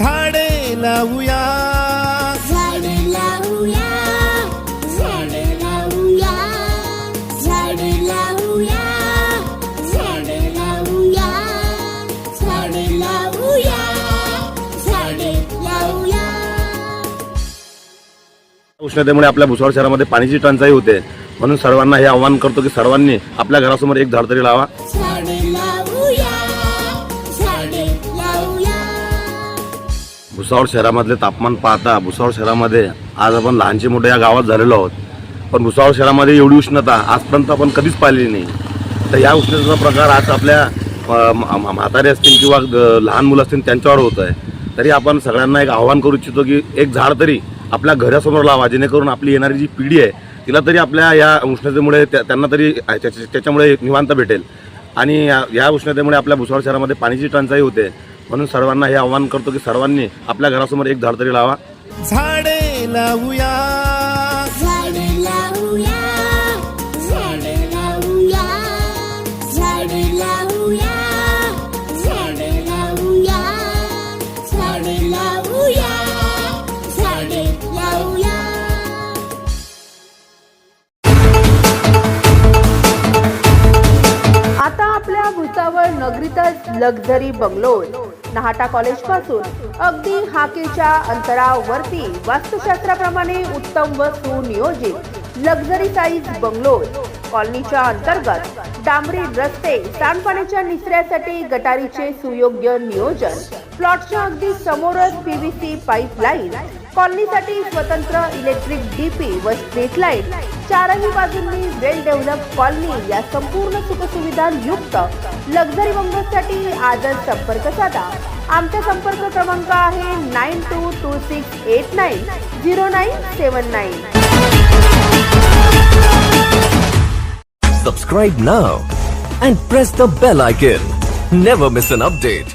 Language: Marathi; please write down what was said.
झाडे लावूया, झाडे लावूया, झाडे लावूया, झाडे लावूया, झाडे लावूया, झाडे लावूया, झाडे लावूया. उष्णतेमुळे आपल्या भुसावळ शहरामध्ये पाण्याची टंचाई होते, म्हणून सर्वांना हे आवाहन करतो की सर्वांनी आपल्या घरासमोर एक झाड तरी लावा. झाडे लावूया, झाडे लावूया. भुसावळ शहरामधले तापमान पाहता भुसावळ शहरामध्ये आज आपण लहानचे मोठे या गावात झालेलो आहोत, पण भुसावळ शहरामध्ये एवढी उष्णता आजपर्यंत आपण कधीच पाहिलेली नाही. तर या उष्णतेचा प्रकार आज आपल्या म्हातारे असतील किंवा लहान मुलं असतील त्यांच्यावर होत आहे. तरी आपण सगळ्यांना एक आवाहन करू इच्छितो की एक झाड तरी आपल्या घरासमोर लावा, जेणेकरून आपली येणारी जी पिढी आहे तिला तरी आपल्या या उष्णतेमुळे त्यांना तरी त्याच्यामुळे निवांत भेटेल. आणि या उष्णतेमुळे आपल्या भुसावळ शहरामध्ये पाण्याची टंचाई होते, म्हणून सर्वांना हे आवाहन करतो की सर्वांनी आपल्या घरासमोर एक झाड तरी लावा. झाडे लावूया, झाडे लावूया, झाडे लावूया, झाडे लावूया, झाडे लावूया, झाडे लावूया, झाडे लावूया. आता आपल्या भुसावळ नगरीतच लक्झरी बंगलोज नहाटा कॉलेज पासून अगदी हाकेच्या अंतरावरती वास्तुशास्त्राप्रमाणे उत्तम व सुनियोजित लक्झरी साईज बंगलोज कॉलनीच्या अंतर्गत डांबरी रस्ते, सांडपाण्याच्या निचऱ्यासाठी गटारीचे सुयोग्य नियोजन, प्लॉटच्या अगदी समोरच PVC पाईपलाईन, कॉलनीसाठी स्वतंत्र इलेक्ट्रिक डीपी व स्ट्रीट लाईट, चारही बाजूंनी वेल डेव्हलप कॉलनी या संपूर्ण सुखसुविधांयुक्त लक्झरी बंगलोजसाठी आजच संपर्क साधा. आमचा संपर्क क्रमांक आहे 9226890979. Subscribe now and press the bell icon. Never miss an update.